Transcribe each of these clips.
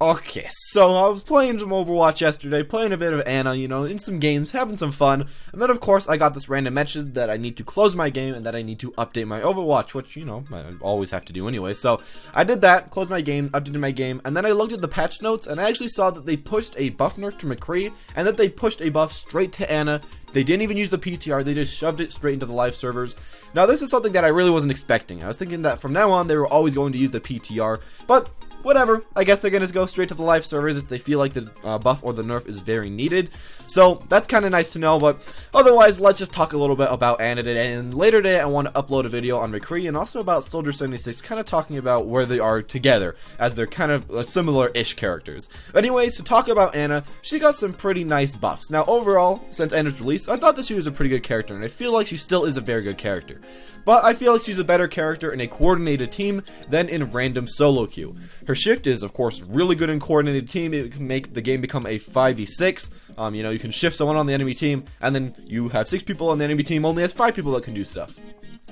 Okay, so I was playing some Overwatch yesterday, playing a bit of Ana, you know, in some games, having some fun, and then of course I got this random message that I need to close my game and that I need to update my Overwatch, which, you know, I always have to do anyway. So I did that, closed my game, updated my game, and then I looked at the patch notes and I actually saw that they pushed a buff nerf to McCree and that they pushed a buff straight to Ana. They didn't even use the PTR, they just shoved it straight into the live servers. Now this is something that I really wasn't expecting. I was thinking that from now on they were always going to use the PTR, but whatever, I guess they're going to go straight to the live servers if they feel like the buff or the nerf is very needed. So that's kind of nice to know, but otherwise, let's just talk a little bit about Ana today. And later today, I want to upload a video on McCree and also about Soldier 76, kind of talking about where they are together, as they're kind of similar-ish characters. Anyways, to talk about Ana, she got some pretty nice buffs. Now, overall, since Ana's release, I thought that she was a pretty good character, and I feel like she still is a very good character. But I feel like she's a better character in a coordinated team than in random solo queue. Her shift is, of course, really good in coordinated team. It can make the game become a 5v6. You know, you can shift someone on the enemy team, and then you have 6 people on the enemy team, only has 5 people that can do stuff.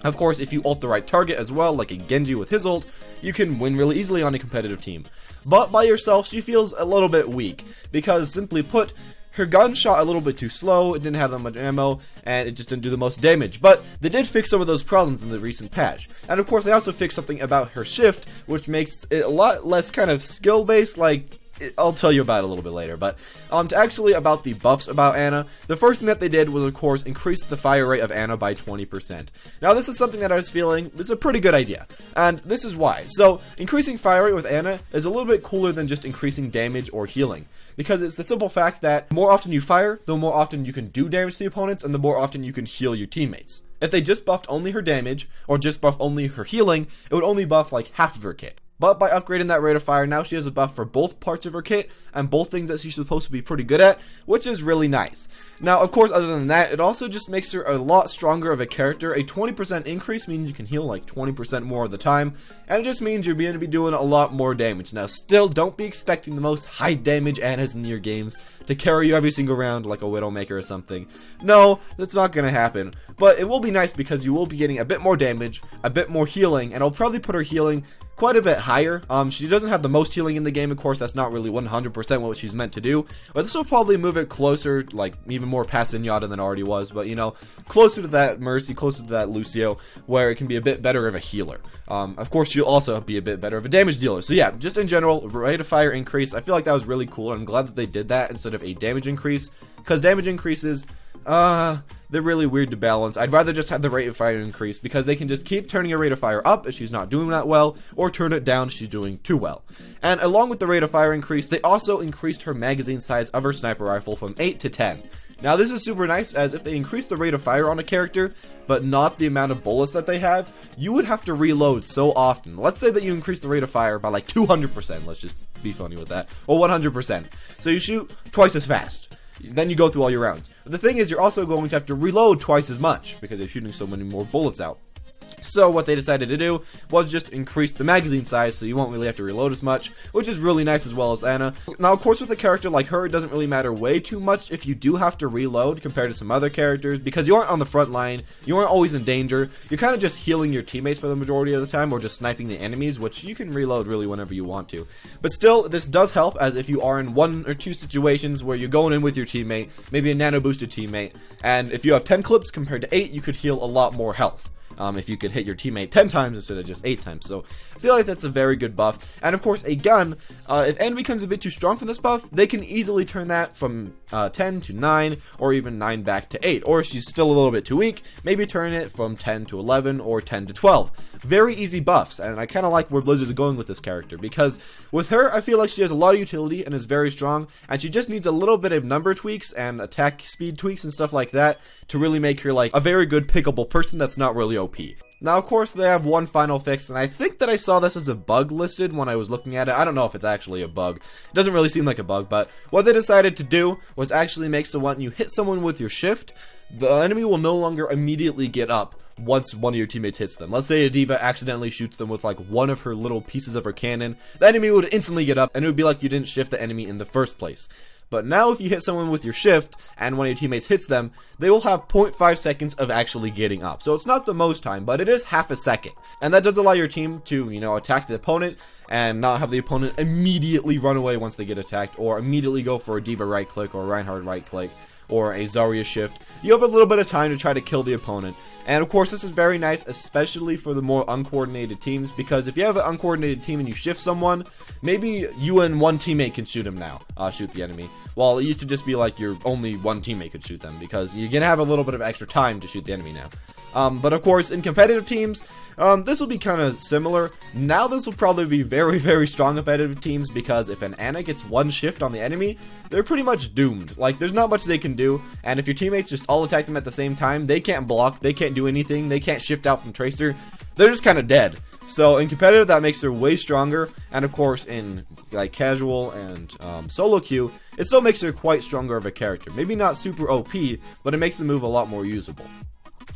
Of course, if you ult the right target as well, like a Genji with his ult, you can win really easily on a competitive team. But by yourself, she feels a little bit weak, because simply put, her gun shot a little bit too slow, it didn't have that much ammo, and it just didn't do the most damage. But they did fix some of those problems in the recent patch. And of course, they also fixed something about her shift, which makes it a lot less kind of skill-based, like, I'll tell you about it a little bit later. But actually about the buffs about Ana, the first thing that they did was, of course, increase the fire rate of Ana by 20%. Now, this is something that I was feeling is a pretty good idea, and this is why. So, increasing fire rate with Ana is a little bit cooler than just increasing damage or healing, because it's the simple fact that the more often you fire, the more often you can do damage to the opponents, and the more often you can heal your teammates. If they just buffed only her damage, or just buffed only her healing, it would only buff like half of her kit. But by upgrading that rate of fire, now she has a buff for both parts of her kit, and both things that she's supposed to be pretty good at, which is really nice. Now, of course, other than that, it also just makes her a lot stronger of a character. A 20% increase means you can heal like 20% more of the time, and it just means you're going to be doing a lot more damage. Now, still, don't be expecting the most high damage Anas in your games to carry you every single round like a Widowmaker or something. No, that's not going to happen, but it will be nice because you will be getting a bit more damage, a bit more healing, and I'll probably put her healing quite a bit higher. She doesn't have the most healing in the game, of course, that's not really 100% what she's meant to do, but this will probably move it closer, like, even more past Zenyatta than it already was, but, you know, closer to that Mercy, closer to that Lucio, where it can be a bit better of a healer. Of course, she'll also be a bit better of a damage dealer. So yeah, just in general, rate of fire increase, I feel like that was really cool, and I'm glad that they did that instead of a damage increase, because damage increases, they're really weird to balance. I'd rather just have the rate of fire increase, because they can just keep turning her rate of fire up if she's not doing that well, or turn it down if she's doing too well. And along with the rate of fire increase, they also increased her magazine size of her sniper rifle from 8 to 10. Now this is super nice, as if they increase the rate of fire on a character, but not the amount of bullets that they have, you would have to reload so often. Let's say that you increase the rate of fire by like 200%, let's just be funny with that, or 100%. So you shoot twice as fast. Then you go through all your rounds. But the thing is, you're also going to have to reload twice as much, because you're shooting so many more bullets out. So what they decided to do was just increase the magazine size, so you won't really have to reload as much, which is really nice as well as Ana. Now, of course, with a character like her, it doesn't really matter way too much if you do have to reload compared to some other characters, because you aren't on the front line, you aren't always in danger, you're kind of just healing your teammates for the majority of the time, or just sniping the enemies, which you can reload really whenever you want to. But still, this does help, as if you are in 1 or 2 situations where you're going in with your teammate, maybe a nano boosted teammate, and if you have 10 clips compared to 8, you could heal a lot more health. If you could hit your teammate 10 times instead of just 8 times. So I feel like that's a very good buff. And of course, a gun, if N becomes a bit too strong for this buff, they can easily turn that from 10 to 9, or even 9 back to 8. Or if she's still a little bit too weak, maybe turn it from 10 to 11 or 10 to 12. Very easy buffs, and I kind of like where Blizzard is going with this character, because with her, I feel like she has a lot of utility and is very strong, and she just needs a little bit of number tweaks and attack speed tweaks and stuff like that to really make her like a very good pickable person that's not really OP. Now, of course, they have one final fix, and I think that I saw this as a bug listed when I was looking at it. I don't know if it's actually a bug. It doesn't really seem like a bug, but what they decided to do was actually make so when you hit someone with your shift, the enemy will no longer immediately get up once one of your teammates hits them. Let's say a diva accidentally shoots them with like one of her little pieces of her cannon. The enemy would instantly get up, and it would be like you didn't shift the enemy in the first place. But now if you hit someone with your shift, and one of your teammates hits them, they will have 0.5 seconds of actually getting up. So it's not the most time, but it is half a second. And that does allow your team to, attack the opponent, and not have the opponent immediately run away once they get attacked, or immediately go for a D.Va right click, or a Reinhardt right click, or a Zarya shift. You have a little bit of time to try to kill the opponent. And of course this is very nice, especially for the more uncoordinated teams, because if you have an uncoordinated team and you shift someone, maybe you and one teammate can shoot him now, shoot the enemy. While it used to just be like your only one teammate could shoot them, because you're gonna have a little bit of extra time to shoot the enemy now. But of course in competitive teams, this will be kind of similar. Now this will probably be very, very strong competitive teams, because if an Ana gets one shift on the enemy, they're pretty much doomed. Like, there's not much they can do, and if your teammates just all attack them at the same time, they can't block, they can't do anything, they can't shift out from Tracer, they're just kind of dead. So in competitive, that makes her way stronger, and of course in like casual and solo queue, it still makes her quite stronger of a character. Maybe not super OP, but it makes the move a lot more usable.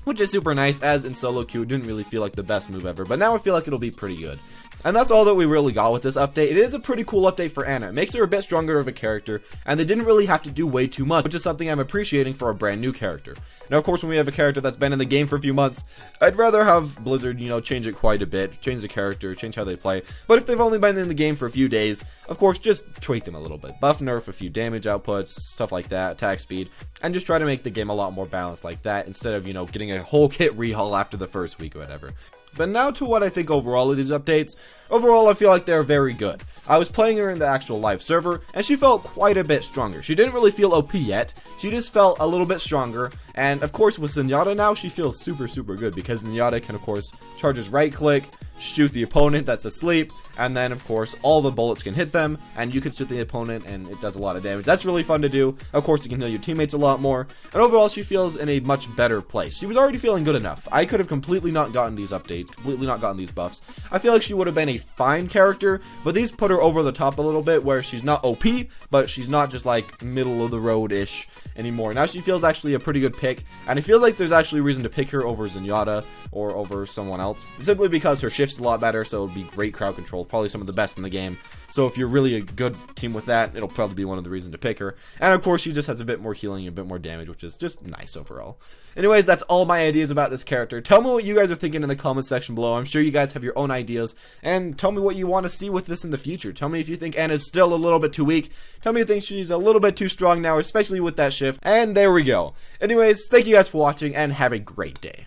Which is super nice, as in solo queue it didn't really feel like the best move ever, but now I feel like it'll be pretty good. And that's all that we really got with this update. It is a pretty cool update for Ana. It makes her a bit stronger of a character, and they didn't really have to do way too much, which is something I'm appreciating for a brand new character. Now, of course, when we have a character that's been in the game for a few months, I'd rather have Blizzard, change it quite a bit, change the character, change how they play. But if they've only been in the game for a few days, of course, just tweak them a little bit. Buff, nerf a few damage outputs, stuff like that, attack speed, and just try to make the game a lot more balanced like that, instead of, getting a whole kit rehaul after the first week or whatever. But now to what I think overall of these updates. Overall, I feel like they're very good. I was playing her in the actual live server, and she felt quite a bit stronger. She didn't really feel OP yet, she just felt a little bit stronger, and of course with Zenyatta now, she feels super, super good, because Zenyatta can of course charge his right click, shoot the opponent that's asleep, and then of course all the bullets can hit them, and you can shoot the opponent and it does a lot of damage. That's really fun to do. Of course you can heal your teammates a lot more, and overall she feels in a much better place. She was already feeling good enough. I could have completely not gotten these updates, completely not gotten these buffs. I feel like she would have been a fine character, but these put her over the top a little bit, where she's not OP, but she's not just like middle of the road-ish anymore. Now she feels actually a pretty good pick, and I feel like there's actually reason to pick her over Zenyatta or over someone else, simply because her shift's a lot better, so it'll be great crowd control, probably some of the best in the game. So if you're really a good team with that, it'll probably be one of the reasons to pick her. And of course she just has a bit more healing and a bit more damage, which is just nice overall. Anyways, that's all my ideas about this character. Tell me what you guys are thinking in the comment section below. I'm sure you guys have your own ideas, and tell me what you want to see with this in the future. Tell me if you think Ana's still a little bit too weak. Tell me if you think she's a little bit too strong now, especially with that shift. And there we go. Anyways, thank you guys for watching, and have a great day.